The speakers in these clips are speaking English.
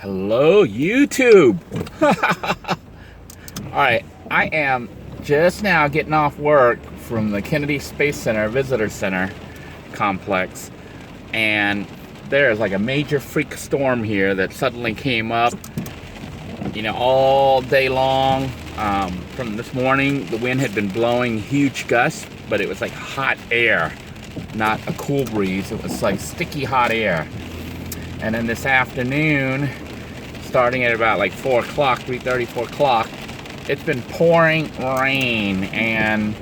Hello, YouTube. Alright, I am just now getting off work from the Kennedy Space Center Visitor Center complex, and there's like a major freak storm here that suddenly came up, all day long. From this morning, the wind had been blowing huge gusts, but it was like hot air, not a cool breeze. It was like sticky hot air. And then this afternoon, starting at about like 4 o'clock, 3:30, 4 o'clock, it's been pouring rain, and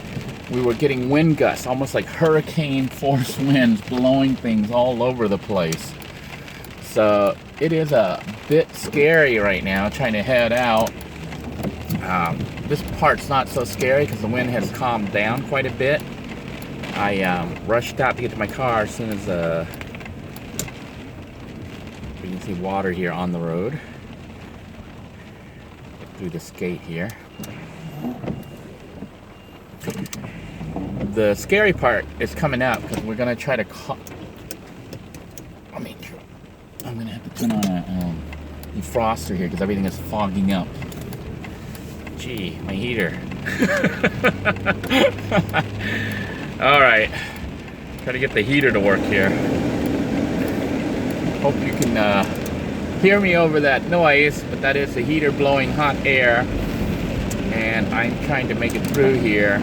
we were getting wind gusts, almost like hurricane force winds, blowing things all over the place. So it is a bit scary right now trying to head out. This part's not so scary because the wind has calmed down quite a bit. I rushed out to get to my car as soon as you can see water here on the road. Through this gate here. The scary part is coming up because we're gonna try to I'm gonna have to turn on a defroster here because everything is fogging up. Gee, my heater. Alright. Try to get the heater to work here. Hope you can hear me over that noise, but that is the heater blowing hot air, and I'm trying to make it through here.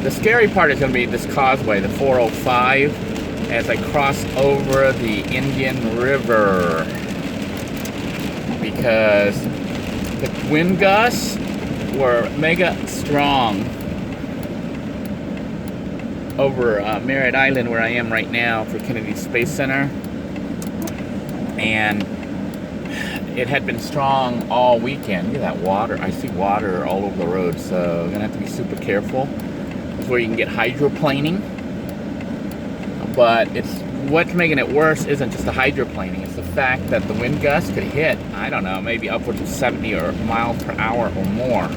The scary part is going to be this causeway, the 405, as I cross over the Indian River, because the wind gusts were mega strong over Merritt Island, where I am right now for Kennedy Space Center, and it had been strong all weekend. Look at that water. I see water all over the road, so I'm gonna have to be super careful. That's where you can get hydroplaning. But what's making it worse isn't just the hydroplaning, it's the fact that the wind gusts could hit, I don't know, maybe upwards of 70 miles per hour or more.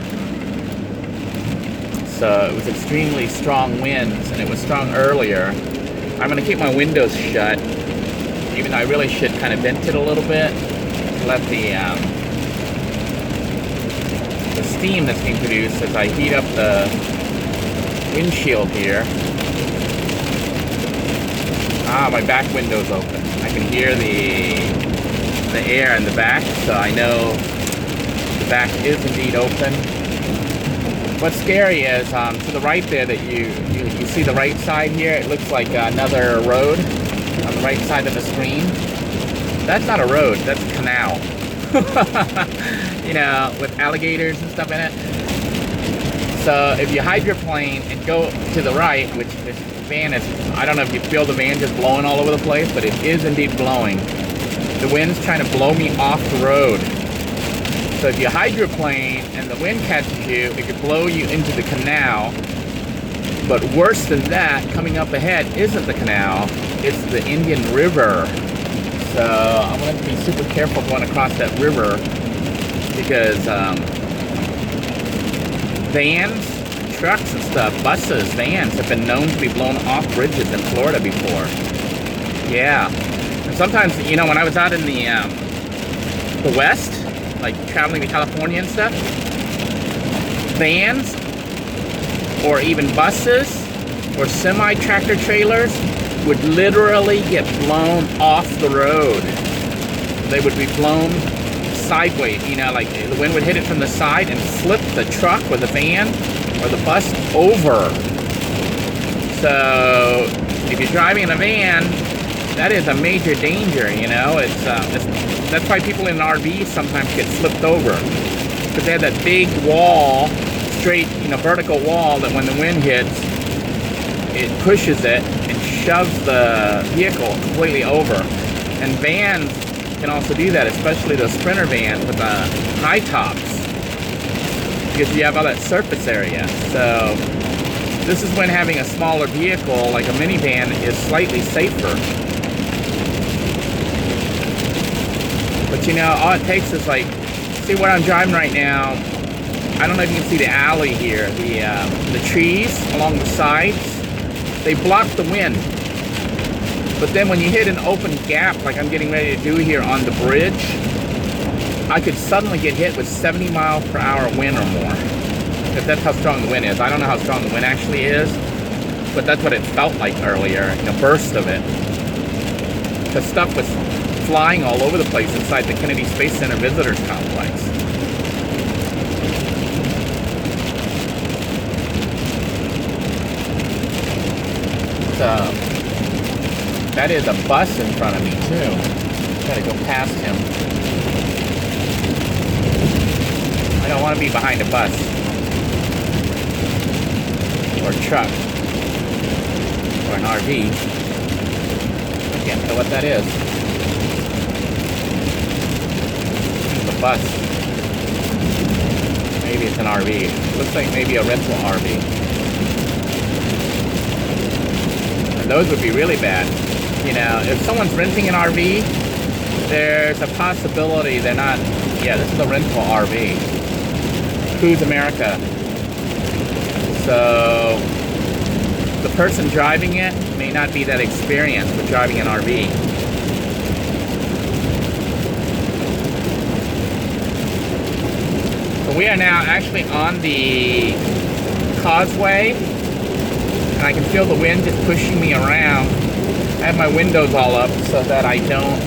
So it was extremely strong winds, and it was strong earlier. I'm gonna keep my windows shut, even though I really should kind of vent it a little bit. Let the steam that's being produced as I heat up the windshield here. My back window's open. I can hear the air in the back, so I know the back is indeed open. What's scary is to the right there that you see the right side here, it looks like another road on the right side of the screen. That's not a road, that's a canal. With alligators and stuff in it. So if you hydroplane and go to the right, which this van is, I don't know if you feel the van just blowing all over the place, but it is indeed blowing. The wind's trying to blow me off the road. So if you hydroplane and the wind catches you, it could blow you into the canal. But worse than that, coming up ahead isn't the canal, it's the Indian River. So I'm going to be super careful going across that river, because vans, trucks and stuff, buses, vans have been known to be blown off bridges in Florida before. Yeah. And sometimes, when I was out in the West, like traveling to California and stuff, vans or even buses or semi-tractor trailers would literally get blown off the road. They would be blown sideways, like the wind would hit it from the side and flip the truck or the van or the bus over. So if you're driving in a van, that is a major danger, that's why people in RVs sometimes get flipped over, because they have that big wall, straight, vertical wall, that when the wind hits, it pushes it and shoves the vehicle completely over. And vans can also do that, especially those Sprinter vans with the high tops, because you have all that surface area. So this is when having a smaller vehicle like a minivan is slightly safer. But all it takes is see where I'm driving right now. I don't know if you can see the alley here, the trees along the sides. They block the wind. But then when you hit an open gap, like I'm getting ready to do here on the bridge, I could suddenly get hit with 70 mile per hour wind or more. If that's how strong the wind is. I don't know how strong the wind actually is, but that's what it felt like earlier, in a burst of it. The stuff was flying all over the place inside the Kennedy Space Center Visitors Complex. That is a bus in front of me too. Gotta go past him. I don't want to be behind a bus or a truck or an RV. I can't tell what that is. It's a bus. Maybe it's an RV. Looks like maybe a rental RV. And those would be really bad. You know, if someone's renting an RV, there's a possibility they're not. Yeah, this is a rental RV. Cruise America. So the person driving it may not be that experienced with driving an RV. So we are now actually on the causeway, and I can feel the wind just pushing me around. I have my windows all up so that I don't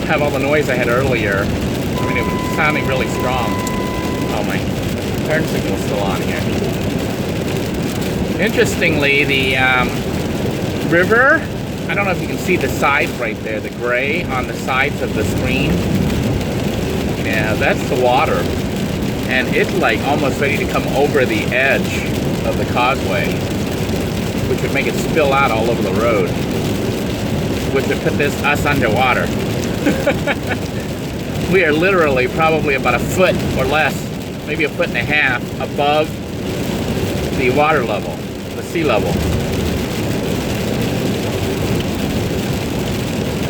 have all the noise I had earlier. I mean, it was sounding really strong. Oh, my turn signal's still on here. Interestingly, the river, I don't know if you can see the sides right there, the gray on the sides of the screen. Yeah, that's the water. And it's like almost ready to come over the edge of the causeway, which would make it spill out all over the road, which would put us underwater. We are literally probably about a foot or less, maybe a foot and a half above the water level, the sea level.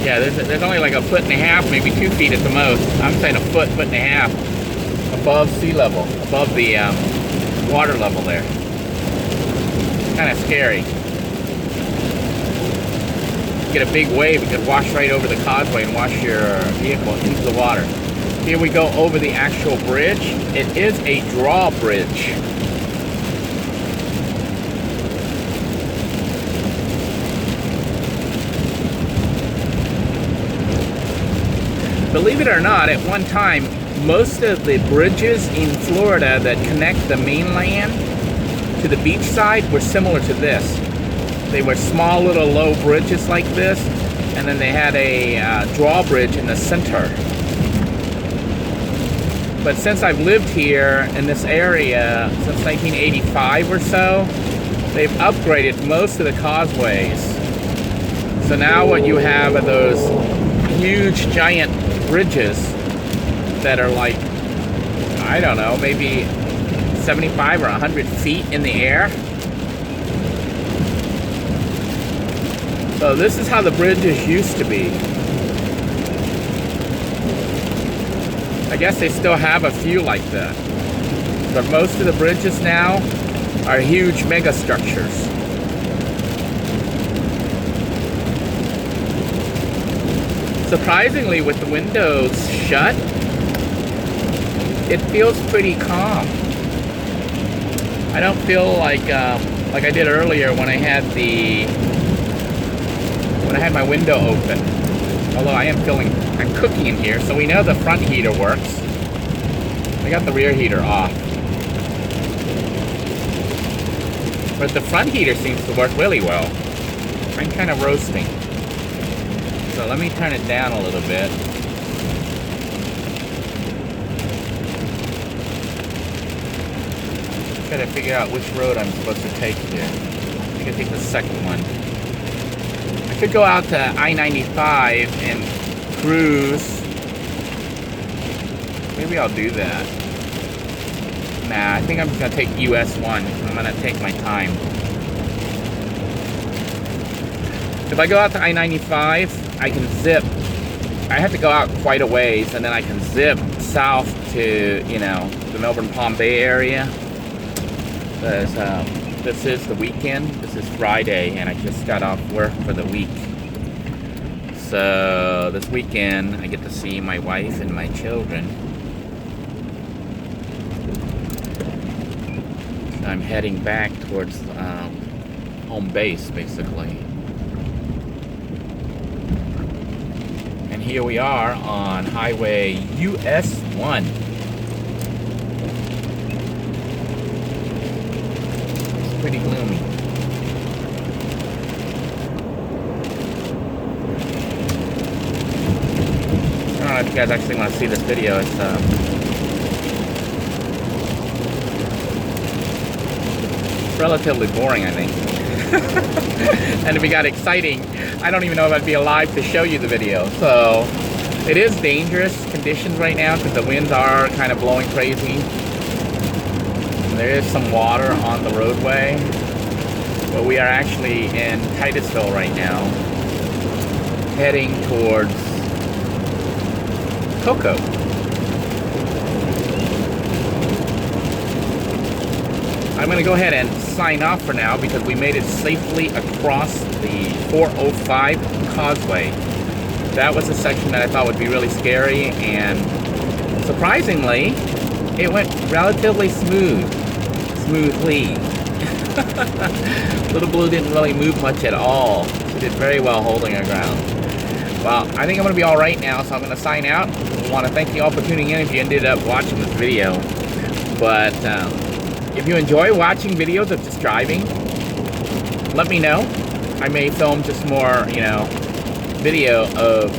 Yeah, there's only like a foot and a half, maybe 2 feet at the most. I'm saying a foot, foot and a half above sea level, above the water level there. Kind of scary. Get a big wave, it could wash right over the causeway and wash your vehicle into the water. Here we go over the actual bridge. It is a drawbridge. Believe it or not, at one time, most of the bridges in Florida that connect the mainland to the beach side were similar to this. They were small little low bridges like this, and then they had a drawbridge in the center. But since I've lived here in this area since 1985 or so, they've upgraded most of the causeways. So now what you have are those huge giant bridges that are like, I don't know, maybe 75 or 100 feet in the air. So this is how the bridges used to be. I guess they still have a few like that. But most of the bridges now are huge mega structures. Surprisingly, with the windows shut, it feels pretty calm. I don't feel like I did earlier when I had my window open. Although I'm cooking in here, so we know the front heater works. I got the rear heater off. But the front heater seems to work really well. I'm kind of roasting. So let me turn it down a little bit. Gotta figure out which road I'm supposed to take here. I think I take the second one. I could go out to I-95 and cruise. Maybe I'll do that. Nah, I think I'm just gonna take US 1. I'm gonna take my time. If I go out to I-95, I can zip. I have to go out quite a ways, and then I can zip south to, you know, the Melbourne Palm Bay area. Because this is the weekend. This is Friday, and I just got off work for the week. So So this weekend I get to see my wife and my children. So I'm heading back towards home base, basically. And here we are on Highway US 1. It's pretty gloomy. I don't know if you guys actually want to see this video. It's relatively boring, I think. And if it got exciting, I don't even know if I'd be alive to show you the video. So it is dangerous conditions right now because the winds are kind of blowing crazy. And there is some water on the roadway, but we are actually in Titusville right now, heading towards Cocoa. I'm going to go ahead and sign off for now because we made it safely across the 405 causeway. That was a section that I thought would be really scary, and surprisingly, it went relatively smoothly. Little Blue didn't really move much at all. She did very well holding her ground. Well, I think I'm going to be all right now, so I'm going to sign out. I want to thank you all for tuning in if you ended up watching this video. But if you enjoy watching videos of just driving, let me know. I may film just more, video of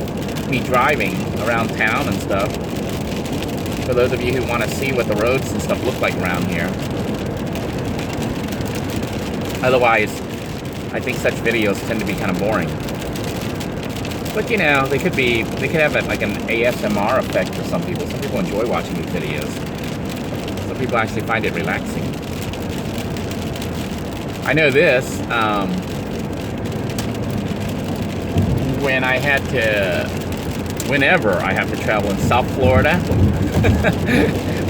me driving around town and stuff. For those of you who want to see what the roads and stuff look like around here. Otherwise, I think such videos tend to be kind of boring. But they could have like an ASMR effect for some people. Some people enjoy watching these videos. Some people actually find it relaxing. I know this, whenever I have to travel in South Florida,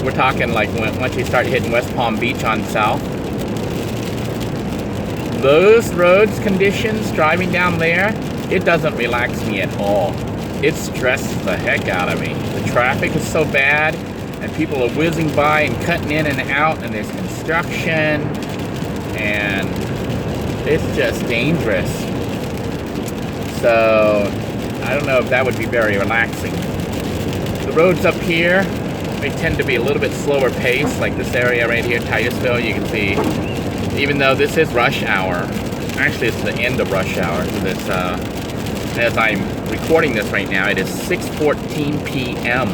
we're talking like once you start hitting West Palm Beach on south, those roads conditions, driving down there, it doesn't relax me at all. It stresses the heck out of me. The traffic is so bad, and people are whizzing by and cutting in and out, and there's construction, and it's just dangerous. So I don't know if that would be very relaxing. The roads up here, they tend to be a little bit slower pace, like this area right here, Titusville. You can see, even though this is rush hour, actually it's the end of rush hour. So this, as I'm recording this right now, it is 6:14 p.m.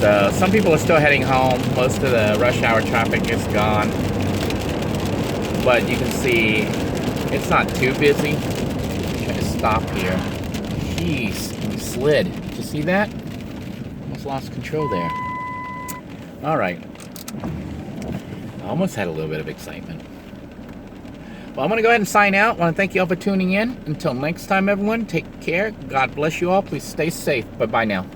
So some people are still heading home. Most of the rush hour traffic is gone. But you can see it's not too busy. Try to stop here. Jeez, we slid. Did you see that? Almost lost control there. All right. I almost had a little bit of excitement. Well, I'm going to go ahead and sign out. I want to thank you all for tuning in. Until next time, everyone, take care. God bless you all. Please stay safe. Bye-bye now.